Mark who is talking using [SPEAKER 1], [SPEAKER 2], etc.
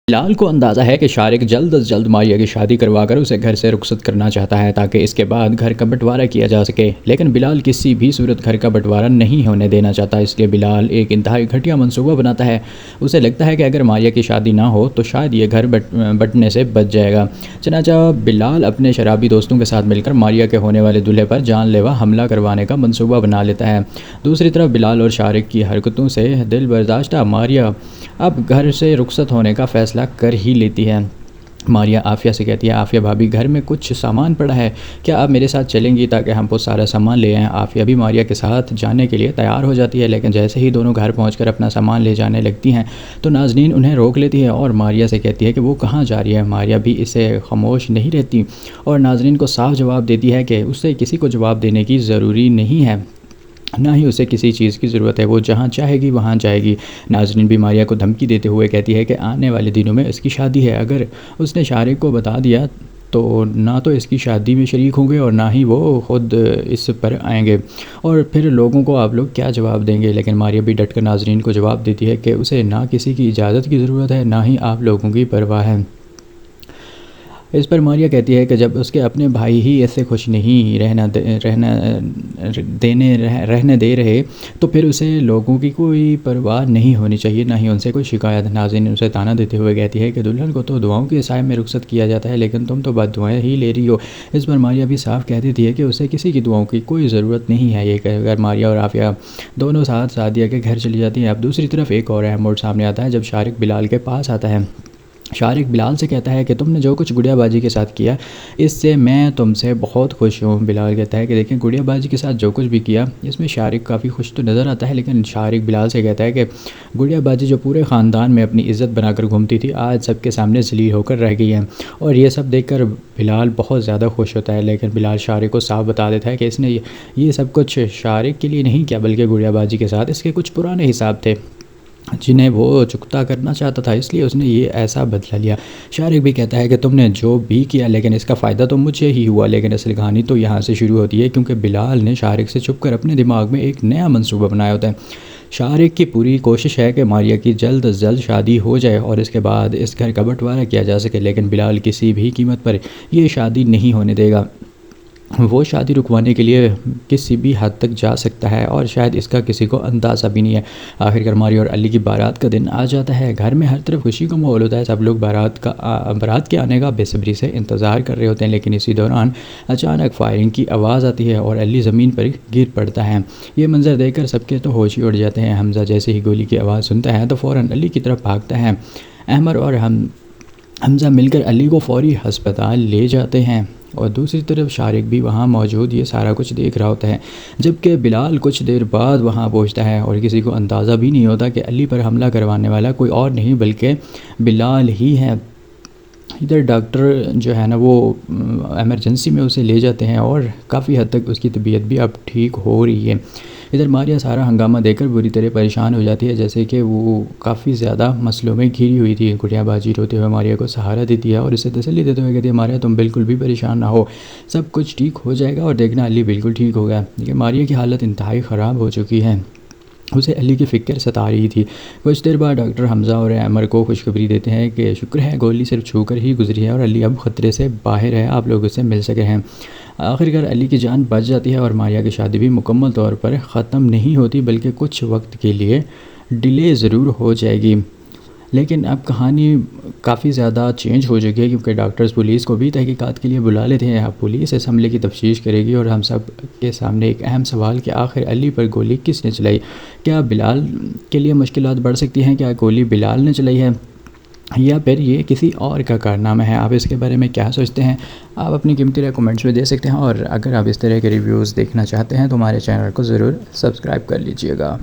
[SPEAKER 1] बिलाल को अंदाज़ा है कि शारिक जल्द अज जल्द मारिया की शादी करवाकर उसे घर से रुखसत करना चाहता है ताकि इसके बाद घर का बंटवारा किया जा सके, लेकिन बिलाल किसी भी सूरत घर का बंटवारा नहीं होने देना चाहता। इसलिए बिलाल एक इंतहाई घटिया मंसूबा बनाता है। उसे लगता है कि अगर मारिया की शादी ना हो तो शायद ये घर बंटने से बच जाएगा। चनाचा बिलाल अपने शराबी दोस्तों के साथ मिलकर मारिया के होने वाले दूल्हे पर जानलेवा हमला करवाने का मंसूबा बना लेता है। दूसरी तरफ बिलाल और शारिक की हरकतों से दिल बर्दाश्ता मारिया अब घर से रुखसत होने का फ़ैसला कर ही लेती है। मारिया आफ़िया से कहती है, आफ़िया भाभी घर में कुछ सामान पड़ा है, क्या आप मेरे साथ चलेंगी ताकि हम वो सारा सामान ले आएँ। आफ़िया भी मारिया के साथ जाने के लिए तैयार हो जाती है, लेकिन जैसे ही दोनों घर पहुंचकर अपना सामान ले जाने लगती हैं तो नाज़नीन उन्हें रोक लेती है और मारिया से कहती है कि वो कहाँ जा रही है। मारिया भी इसे खामोश नहीं रहती और नाज़नीन को साफ जवाब देती है कि उससे किसी को जवाब देने की ज़रूरी नहीं है, ना ही उसे किसी चीज़ की ज़रूरत है, वो जहाँ चाहेगी वहाँ जाएगी। नाज़रीन भी मारिया को धमकी देते हुए कहती है कि आने वाले दिनों में इसकी शादी है, अगर उसने शारिक को बता दिया तो ना तो इसकी शादी में शरीक होंगे और ना ही वो ख़ुद इस पर आएंगे, और फिर लोगों को आप लोग क्या जवाब देंगे। लेकिन मारिया भी डट कर नाज़रीन को जवाब देती है कि उसे ना किसी की इजाज़त की ज़रूरत है, ना ही आप लोगों की परवाह है। इस पर मारिया कहती है कि जब उसके अपने भाई ही ऐसे खुश नहीं रहने दे रहे तो फिर उसे लोगों की कोई परवाह नहीं होनी चाहिए, ना ही उनसे कोई शिकायत। नाज़रीन उसे ताना देते हुए कहती है कि दुल्हन को तो दुआओं के साए में रुखसत किया जाता है, लेकिन तुम तो बद्दुआएं ही ले रही हो। इस पर मारिया भी साफ कह देती है कि उसे किसी की दुआओं की कोई ज़रूरत नहीं है। ये कहकर मारिया और आफ़िया दोनों साथ सादिया के घर चली जाती हैं। अब दूसरी तरफ एक और अहम मोड़ सामने आता है जब शारिक बिलाल के पास आता है। शारिक बिलाल से कहता है कि तुमने जो कुछ गुड़ियाबाजी के साथ किया इससे मैं तुमसे बहुत खुश हूँ। बिलाल कहता है कि देखें, गुड़ियाबाजी के साथ जो कुछ भी किया इसमें शारिक काफ़ी खुश तो नज़र आता है, लेकिन शारिक बिलाल से कहता है कि गुड़ियाबाजी जो पूरे ख़ानदान में अपनी इज़्ज़त बनाकर घूमती थी आज सबके सामने ज़लील होकर रह गई है। और ये सब देखकर बिलाल बहुत ज़्यादा खुश होता है, लेकिन बिलाल शारिक को साफ बता देता है कि इसने ये सब कुछ शारिक के लिए नहीं किया बल्कि गुड़ियाबाजी के साथ इसके कुछ पुराने हिसाब थे जिन्हें वो चुकता करना चाहता था, इसलिए उसने ये ऐसा बदला लिया। शारिक भी कहता है कि तुमने जो भी किया लेकिन इसका फ़ायदा तो मुझे ही हुआ। लेकिन असल कहानी तो यहाँ से शुरू होती है क्योंकि बिलाल ने शारिक से छुपकर अपने दिमाग में एक नया मंसूबा बनाया होता है। शारिक की पूरी कोशिश है कि मारिया की जल्द अज जल्द शादी हो जाए और इसके बाद इस घर का बंटवारा किया जा सके, लेकिन बिलाल किसी भी कीमत पर यह शादी नहीं होने देगा। वो शादी रुकवाने के लिए किसी भी हद तक जा सकता है और शायद इसका किसी को अंदाज़ा भी नहीं है। आखिरकार मारिया और अली की बारात का दिन आ जाता है। घर में हर तरफ खुशी का माहौल होता है, सब लोग बारात के आने का बेसब्री से इंतज़ार कर रहे होते हैं। लेकिन इसी दौरान अचानक फायरिंग की आवाज़ आती है और अली ज़मीन पर गिर पड़ता है। ये मंजर देखकर सबके तो होश ही उड़ जाते हैं। हमज़ा जैसे ही गोली की आवाज़ सुनता है तो फ़ौरन अली की तरफ भागता है। अहमर और हमज़ा मिलकर अली को फ़ौरी हस्पताल ले जाते हैं और दूसरी तरफ शारिक भी वहाँ मौजूद ये सारा कुछ देख रहा होता है, जबकि बिलाल कुछ देर बाद वहाँ पहुँचता है और किसी को अंदाज़ा भी नहीं होता कि अली पर हमला करवाने वाला कोई और नहीं बल्कि बिलाल ही है। इधर डॉक्टर जो है ना वो एमरजेंसी में उसे ले जाते हैं और काफ़ी हद तक उसकी तबीयत भी अब ठीक हो रही है। इधर मारिया सारा हंगामा देखकर बुरी तरह परेशान हो जाती है, जैसे कि वो काफ़ी ज़्यादा मसलों में घिरी हुई थी। गुड़ियाबाजी रोते हुए मारिया को सहारा देती है और इसे तसल्ली देते हुए कहती है, मारिया तुम बिल्कुल भी परेशान ना हो, सब कुछ ठीक हो जाएगा और देखना अली बिल्कुल ठीक हो गया। लेकिन मारिया की हालत इंतहाई ख़राब हो चुकी है, उसे अली की फ़िक्र सता रही थी। कुछ देर बाद डॉक्टर हमज़ा और अमर को खुशखबरी देते हैं कि शुक्र है गोली सिर्फ छूकर ही गुजरी है और अली अब ख़तरे से बाहर है, आप लोग उससे मिल सके हैं। आखिरकार अली की जान बच जाती है और मारिया की शादी भी मुकम्मल तौर पर ख़त्म नहीं होती बल्कि कुछ वक्त के लिए डिले ज़रूर हो जाएगी। लेकिन अब कहानी काफ़ी ज़्यादा चेंज हो चुकी है क्योंकि डॉक्टर्स पुलिस को भी तहकीकात के लिए बुला लेते हैं। अब पुलिस इस हमले की तफ्तीश करेगी और हम सब के सामने एक अहम सवाल कि आखिर अली पर गोली किसने चलाई। क्या बिलाल के लिए मुश्किलात बढ़ सकती हैं, क्या गोली बिलाल ने चलाई है या फिर ये किसी और का कारनामा है। आप इसके बारे में क्या सोचते हैं, आप अपनी कीमती राय कमेंट्स में दे सकते हैं और अगर आप इस तरह के रिव्यूज़ देखना चाहते हैं तो हमारे चैनल को ज़रूर सब्सक्राइब कर लीजिएगा।